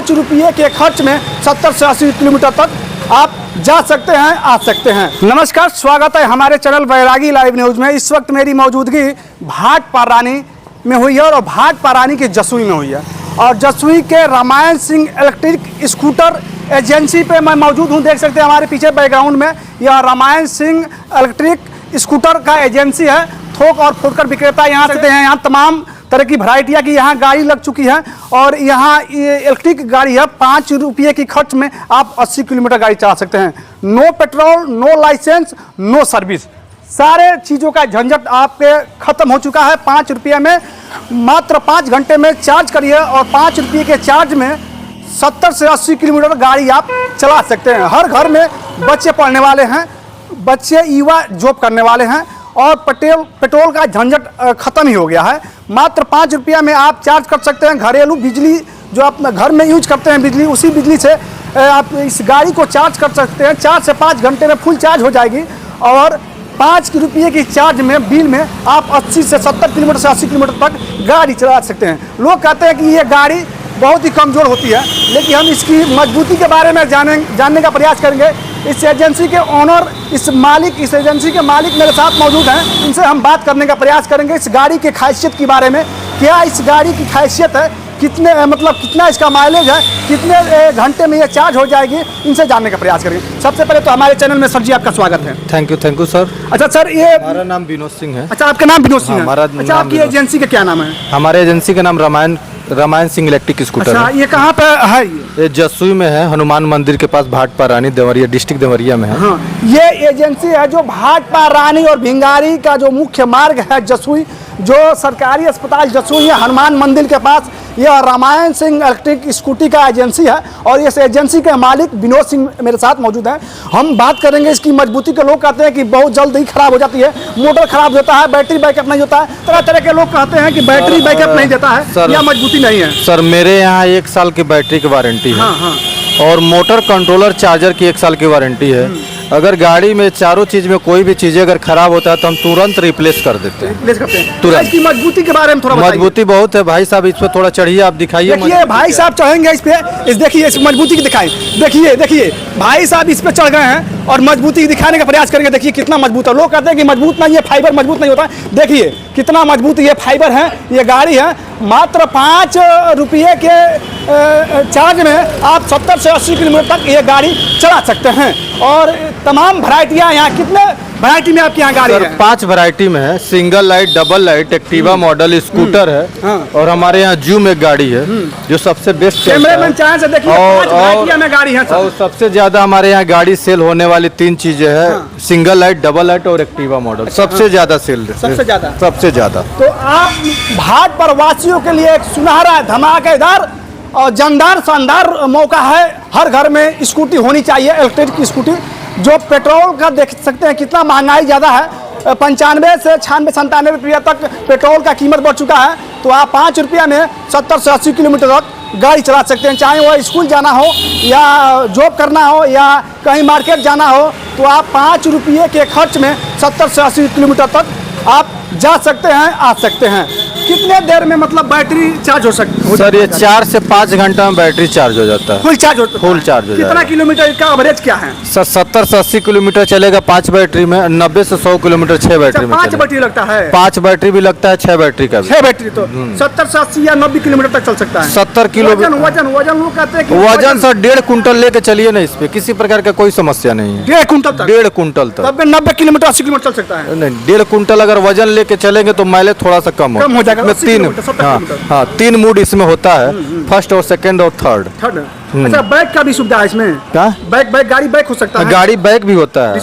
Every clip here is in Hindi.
5 रुपये के खर्च में 70 से 80 किलोमीटर तक आप जा सकते हैं, आ सकते हैं। नमस्कार, स्वागत है हमारे चैनल बैरागी लाइव न्यूज़ में। इस वक्त मेरी मौजूदगी भाट पारानी में हुई है और भाट पारानी के जसुई में हुई है और जसुई के Ramayan Singh electric scooter agency पे मैं मौजूद हूँ। देख सकते हैं हमारे पीछे बैकग्राउंड में यह रामायण सिंह इलेक्ट्रिक स्कूटर का एजेंसी है। थोक और फुटकर विक्रेता यहाँ सकते हैं। यहाँ तमाम तरह की वैरायटियाँ की यहाँ गाड़ी लग चुकी है और यहाँ ये इलेक्ट्रिक गाड़ी है। 5 रुपये की खर्च में आप 80 किलोमीटर गाड़ी चला सकते हैं। No petrol, no licence, no service, सारे चीज़ों का झंझट आपके ख़त्म हो चुका है। 5 रुपये में मात्र 5 घंटे में चार्ज करिए और 5 रुपये के चार्ज में 70 से 80 किलोमीटर गाड़ी आप चला सकते हैं। हर घर में बच्चे पढ़ने वाले हैं, बच्चे युवा जॉब करने वाले हैं और पेट्रोल का झंझट ख़त्म ही हो गया है। मात्र 5 रुपया में आप चार्ज कर सकते हैं। घरेलू बिजली जो आप घर में यूज करते हैं बिजली, उसी बिजली से आप इस गाड़ी को चार्ज कर सकते हैं। 4 से 5 घंटे में फुल चार्ज हो जाएगी और 5 रुपये की चार्ज में बिल में आप 80 से 70 किलोमीटर से 80 किलोमीटर तक गाड़ी चला सकते हैं। लोग कहते हैं कि ये गाड़ी बहुत ही कमज़ोर होती है, लेकिन हम इसकी मजबूती के बारे में जानने का प्रयास करेंगे। इस एजेंसी के ओनर, इस एजेंसी के मालिक मेरे साथ मौजूद हैं। इनसे हम बात करने का प्रयास करेंगे इस गाड़ी के खासियत के बारे में। क्या इस गाड़ी की खासियत है, कितना इसका माइलेज है, कितने घंटे में ये चार्ज हो जाएगी, इनसे जानने का प्रयास करेंगे। सबसे पहले तो हमारे चैनल में सर जी आपका स्वागत है। Thank you sir. अच्छा सर, ये हमारा नाम विनोद सिंह है। अच्छा, आपका नाम विनोद सिंह है। अच्छा, आपकी एजेंसी का क्या नाम है? हमारे एजेंसी का नाम रामायण सिंह इलेक्ट्रिक स्कूटर है। ये कहाँ पे है? ये जसुई में है, हनुमान मंदिर के पास, भाट पारानी, देवरिया डिस्ट्रिक्ट देवरिया में है। हाँ, ये एजेंसी है जो भाट पारानी और भिंगारी का जो मुख्य मार्ग है जसुई, जो सरकारी अस्पताल जसुई है हनुमान मंदिर के पास, यह रामायण सिंह इलेक्ट्रिक स्कूटी का एजेंसी है और इस एजेंसी के मालिक विनोद सिंह मेरे साथ मौजूद हैं। हम बात करेंगे इसकी मजबूती के। लोग कहते हैं कि बहुत जल्द ही खराब हो जाती है, मोटर खराब होता है, बैटरी बैकअप नहीं होता है। तरह तरह के लोग कहते हैं कि बैटरी बैकअप नहीं देता है या मजबूती नहीं है। सर, मेरे यहाँ 1 साल की बैटरी की वारंटी है। हाँ। और मोटर कंट्रोलर चार्जर की 1 साल की वारंटी है। अगर गाड़ी में चारों चीज में कोई भी चीज़ अगर खराब होता है तो हम तुरंत रिप्लेस कर देते हैं। तुरंत। इसकी मजबूती के बारे में थोड़ा बताइए। मजबूती बहुत है भाई साहब, इस पे थोड़ा चढ़िए, आप दिखाइए। देखिए भाई साहब चढ़ेंगे इस पे, देखिए इस मजबूती की दिखाएं। देखिए भाई साहब इस पे चढ़ गए हैं और मजबूती दिखाने का प्रयास करेंगे। देखिए कितना मजबूत है। लोग कहते हैं कि मजबूत नहीं है, फाइबर मजबूत नहीं होता। देखिए कितना मजबूत ये फाइबर है, ये गाड़ी है। मात्र 5 रुपये के चार्ज में आप 70 से 80 किलोमीटर तक ये गाड़ी चला सकते हैं और तमाम वैरायटियाँ यहाँ, कितने वैरायटी में आपके यहाँ गाड़ी है? 5 वैरायटी में है। Single light, double light, Activa model scooter है। हाँ। और हमारे यहाँ जूम एक गाड़ी है जो सबसे बेस्ट कैमरामैन चाहे से देखिए, 5 वैरायटियाँ में गाड़ी है। और सबसे ज्यादा हमारे यहाँ गाड़ी सेल होने वाली 3 चीजें है। हाँ। सिंगल लाइट, डबल लाइट और एक्टिवा मॉडल सबसे ज्यादा सेल है। सबसे ज्यादा। तो आप भाट प्रवासियों के लिए एक सुनहरा, धमाकेदार और जानदार, शानदार मौका है। हर घर में स्कूटी होनी चाहिए, इलेक्ट्रिक स्कूटी। जो पेट्रोल का देख सकते हैं कितना महंगाई ज़्यादा है, 95 से 96-97 रुपया तक पेट्रोल का कीमत बढ़ चुका है। तो आप 5 रुपया में 70 से 80 किलोमीटर तक गाड़ी चला सकते हैं। चाहे वह स्कूल जाना हो या जॉब करना हो या कहीं मार्केट जाना हो, तो आप 5 रुपये के खर्च में 70 से 80 किलोमीटर तक आप जा सकते हैं, आ सकते हैं। कितने देर में मतलब बैटरी चार्ज हो सकती है? सर, ये 4 से 5 घंटा में बैटरी चार्ज हो जाता है। फुल चार्ज हो जाता है। कितना किलोमीटर का एवरेज क्या है? सर, 70 से 80 किलोमीटर चलेगा 5 बैटरी में। 90 से 100 किलोमीटर 6 बैटरी में। 5 बैटरी लगता है? 5 बैटरी भी लगता है, 6 बैटरी का भी। 6 बैटरी तो 70 से 80 या 90 किलोमीटर तक चल सकता है। 70 किलोमीटर। वजन लोग कहते हैं कि वजन सर 1.5 कुंटल लेके चलिए ना, इस पे किसी प्रकार का कोई समस्या नहीं है। 1.5 कुंटल तक? 1.5 कुंटल तक। तब 90 किलोमीटर 80 किलोमीटर चल सकता है? नहीं, 1.5 कुंटल अगर वजन लेके चलेंगे तो माइलेज थोड़ा सा कम हो जाएगा। 3 मूड इसमें होता है, फर्स्ट और सेकंड और थर्ड। अच्छा, बैक का भी सुविधा है इसमें? क्या बैक गाड़ी बैक हो सकता है? गाड़ी बैक भी होता है।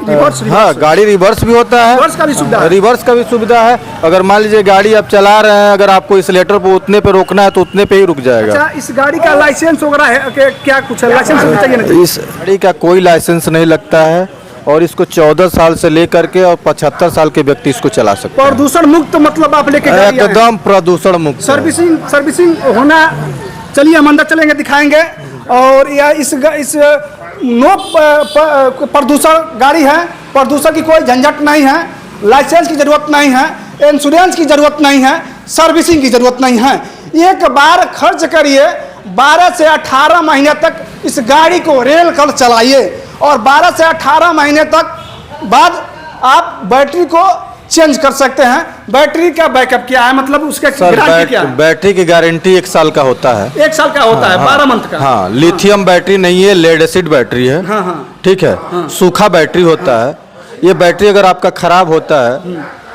रिवर्स? हाँ, गाड़ी रिवर्स भी होता है। रिवर्स का भी सुविधा है? रिवर्स का भी सुविधा है। अगर मान लीजिए गाड़ी आप चला रहे हैं, अगर आपको इस लेटर पे उतने पे रोकना है तो उतने पे ही रुक जाएगा। अच्छा, इस गाड़ी का लाइसेंस वगैरह है क्या? कुछ लाइसेंस चाहिए नहीं? इस गाड़ी का कोई लाइसेंस नहीं लगता है और इसको 14 साल से लेकर के और 75 साल के व्यक्ति इसको चला सकते हैं। प्रदूषण मुक्त मतलब आप लेके एकदम प्रदूषण मुक्त। सर्विसिंग होना। चलिए हम अंदर चलेंगे, दिखाएंगे। और यह इस नो प्रदूषण गाड़ी है। प्रदूषण की कोई झंझट नहीं है, लाइसेंस की जरूरत नहीं है, इंश्योरेंस की जरूरत नहीं है, सर्विसिंग की जरूरत नहीं है। एक बार खर्च करिए 12 से 18 महीने तक इस गाड़ी को रेल कर चलाइए और 12 से 18 महीने तक बाद आप बैटरी को चेंज कर सकते हैं। बैटरी का बैकअप क्या है, मतलब उसका गारंटी क्या है? बैटरी की गारंटी 1 साल का होता है। 1 साल का होता है, 12 मंथ का। हाँ, लिथियम बैटरी नहीं है, लेड एसिड बैटरी है। हाँ हाँ ठीक है, सूखा बैटरी होता है। ये बैटरी अगर आपका खराब होता है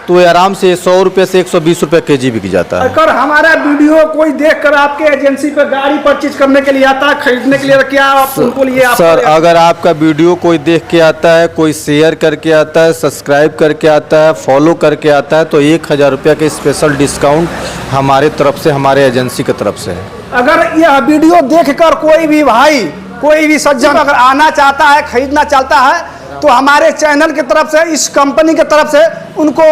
तो ये आराम से 100 रुपये से 120 रुपये kg बिक जाता है। अगर हमारा वीडियो कोई देखकर आपके एजेंसी पे गाड़ी परचेज करने के लिए आता है, खरीदने के लिए, तो क्या आप उनको लिए आप सर, अगर आपका वीडियो कोई देख के आता है, कोई शेयर करके आता है, सब्सक्राइब करके आता है, फॉलो करके आता है, तो 1000 रुपये के स्पेशल डिस्काउंट हमारे तरफ से, हमारे एजेंसी की तरफ से है। अगर यह वीडियो देखकर कोई भी भाई, कोई भी सज्जन अगर आना चाहता है, खरीदना चाहता है, तो हमारे चैनल की तरफ से, इस कंपनी की तरफ से उनको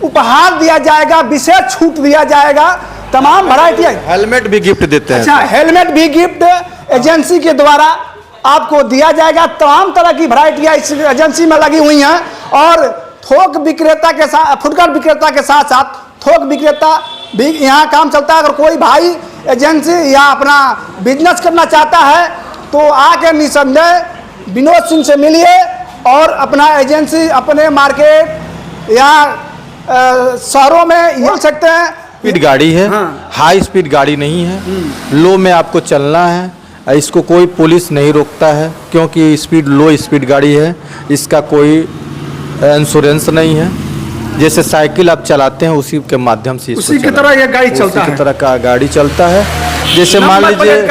उपहार दिया जाएगा, विशेष छूट दिया जाएगा। तमाम वैरायटी, हेलमेट भी गिफ्ट देते हैं। अच्छा, हेलमेट भी गिफ्ट एजेंसी के द्वारा आपको दिया जाएगा। तमाम तरह की वैरायटियाँ इस एजेंसी में लगी हुई हैं और थोक विक्रेता के साथ, फुटकर विक्रेता के साथ साथ थोक विक्रेता भी यहाँ काम चलता है। अगर कोई भाई एजेंसी या अपना बिजनेस करना चाहता है तो आके निसंदेह विनोद सिंह से मिलिए और अपना एजेंसी अपने मार्केट या शहरों में मिल सकते हैं। स्पीड गाड़ी है, हाँ। हाई स्पीड गाड़ी नहीं है। लो में आपको चलना है, इसको कोई पुलिस नहीं रोकता है क्योंकि स्पीड लो स्पीड गाड़ी है। इसका कोई इंश्योरेंस नहीं है। जैसे साइकिल आप चलाते हैं उसी के माध्यम से उसी की तरह यह गाड़ी चलता है, उसी की तरह का गाड़ी चलता है। जैसे मान लीजिए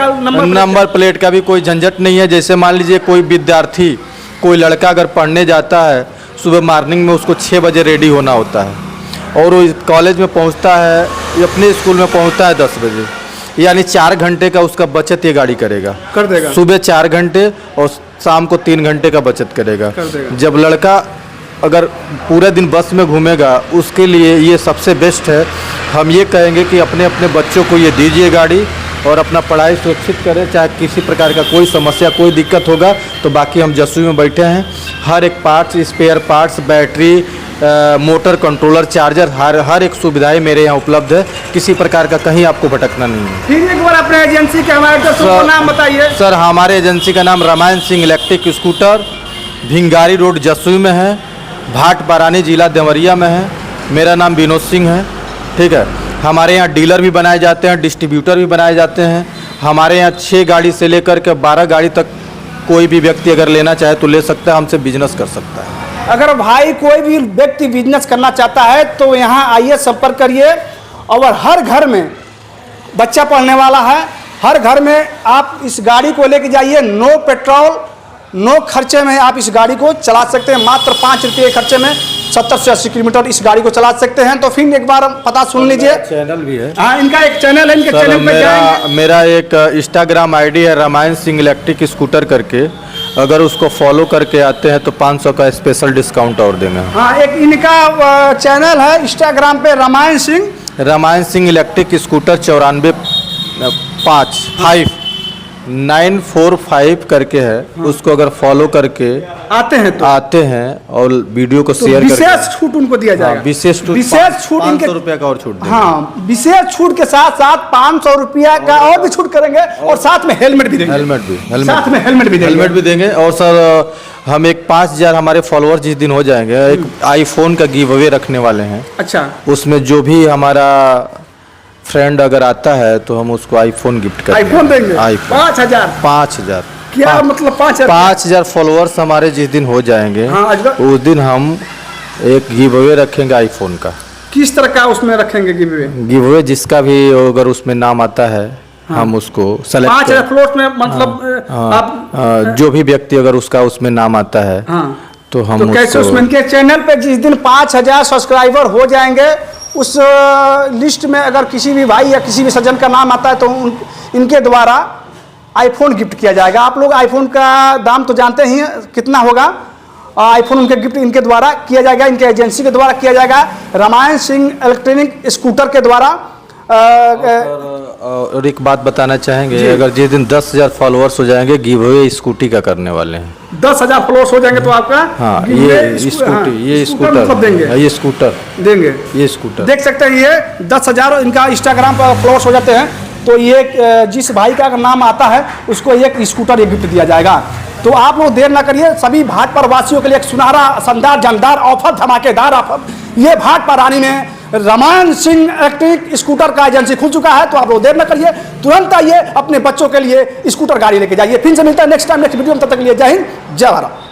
नंबर प्लेट का भी कोई झंझट नहीं है। जैसे मान लीजिए कोई विद्यार्थी, कोई लड़का अगर पढ़ने जाता है, सुबह मॉर्निंग में उसको 6 बजे रेडी होना होता है और वो कॉलेज में पहुंचता है, अपने स्कूल में पहुंचता है 10 बजे, यानी 4 घंटे का उसका बचत ये गाड़ी कर देगा। सुबह 4 घंटे और शाम को 3 घंटे का बचत कर देगा। जब लड़का अगर पूरे दिन बस में घूमेगा, उसके लिए ये सबसे बेस्ट है। हम ये कहेंगे कि अपने अपने बच्चों को ये दीजिए गाड़ी और अपना पढ़ाई सुरक्षित करें। चाहे किसी प्रकार का कोई समस्या, कोई दिक्कत होगा तो बाकी हम जसुई में बैठे हैं। हर एक parts, spare parts, battery, motor controller, charger, हर एक सुविधाएं मेरे यहाँ उपलब्ध है। किसी प्रकार का कहीं आपको भटकना नहीं है। फिर एक बार अपने एजेंसी के हमारे नाम बताइए। सर, हमारे एजेंसी का नाम Ramayan Singh electric scooter, भिंगारी road जसुई में है, भाट पारानी जिला देवरिया में है। मेरा नाम विनोद सिंह है। ठीक है, हमारे यहाँ डीलर भी बनाए जाते हैं, डिस्ट्रीब्यूटर भी बनाए जाते हैं। हमारे यहाँ 6 गाड़ी से लेकर के 12 गाड़ी तक कोई भी व्यक्ति अगर लेना चाहे तो ले सकता है, हमसे बिजनेस कर सकता है। अगर भाई कोई भी व्यक्ति बिजनेस करना चाहता है तो यहाँ आइए, संपर्क करिए। और हर घर में बच्चा पढ़ने वाला है, हर घर में आप इस गाड़ी को लेके जाइए। नो पेट्रोल, नो खर्चे में आप इस गाड़ी को चला सकते हैं। मात्र 5 रुपये खर्चे में 70 से 80 किलोमीटर इस गाड़ी को चला सकते हैं। तो फिर एक बार पता सुन लीजिए। चैनल भी है। हाँ, इनका एक चैनल है। इनके चैनल पे जाएंगे। मेरा एक इंस्टाग्राम आईडी है रामायण सिंह इलेक्ट्रिक स्कूटर करके। अगर उसको फॉलो करके आते हैं तो 500 का स्पेशल डिस्काउंट और देंगे। हाँ, एक इनका चैनल है इंस्टाग्राम पे रामायण सिंह इलेक्ट्रिक स्कूटर 94 945 करके है। उसको अगर फॉलो करके आते हैं और वीडियो को शेयर करके विशेष छूट उनको दिया जाएगा। विशेष छूट 500 रुपया का और छूट देंगे। हाँ, विशेष छूट के साथ साथ 500 रुपया का और भी छूट करेंगे और साथ में हेलमेट भी देंगे। हेलमेट भी देंगे। और सर, हम एक 5000 हमारे फॉलोअर जिस दिन हो जाएंगे, एक आईफोन का गिव अवे रखने वाले हैं। अच्छा, उसमें जो भी हमारा फ्रेंड अगर आता है तो हम उसको आईफोन गिफ्ट करेंगे। आईफोन देंगे। 5000 क्या मतलब 5000 फॉलोअर्स हमारे जिस दिन हो जाएंगे, हाँ, उस दिन हम एक गिव अवे रखेंगे आईफोन का। किस तरह का उसमें रखेंगे गिव अवे? जिसका भी अगर उसमें नाम आता है, हाँ, हम उसको सेलेक्ट 5000 फ्लोट में, मतलब आप जो भी व्यक्ति अगर उसका उसमें नाम आता है, हाँ, तो हम तो कैसे उसमें इनके चैनल पे जिस दिन 5000 सब्सक्राइबर हो जाएंगे, उस लिस्ट में अगर किसी भी भाई या किसी भी सज्जन का नाम आता है तो इनके द्वारा आईफोन गिफ्ट किया जाएगा। आप लोग आईफोन का दाम तो जानते ही कितना होगा। आईफोन उनके गिफ्ट इनके द्वारा किया जाएगा, इनके एजेंसी के द्वारा किया जाएगा, रामायण सिंह इलेक्ट्रॉनिक स्कूटर के द्वारा। और एक बात बताना चाहेंगे, अगर जिस दिन 10,000 फॉलोअर्स हो जाएंगे, गिव अवे स्कूटी का करने वाले हैं। 10,000 फॉलोअर्स हो जाएंगे तो आपका, हाँ, ये स्कूटर मतलब देंगे, ये स्कूटर देंगे, ये स्कूटर देख सकते हैं। ये 10,000 इनका इंस्टाग्राम पर फॉलोअर्स हो जाते हैं तो ये जिस भाई का नाम आता है उसको एक स्कूटर एक गिफ्ट दिया जाएगा। तो आप लोग देर ना करिए, सभी भाटपारा वासियों के लिए एक सुनहरा शानदार जानदार ऑफर, धमाकेदार ऑफर। ये भाटपारा रानी में रामायण सिंह इलेक्ट्रिक स्कूटर का एजेंसी खुल चुका है। तो आप लोग देर ना करिए, तुरंत आइए, अपने बच्चों के लिए स्कूटर गाड़ी लेके जाइए। फिर से मिलता है नेक्स्ट टाइम नेक्स्ट वीडियो में, तब तक के लिए जय हिंद जय भारत।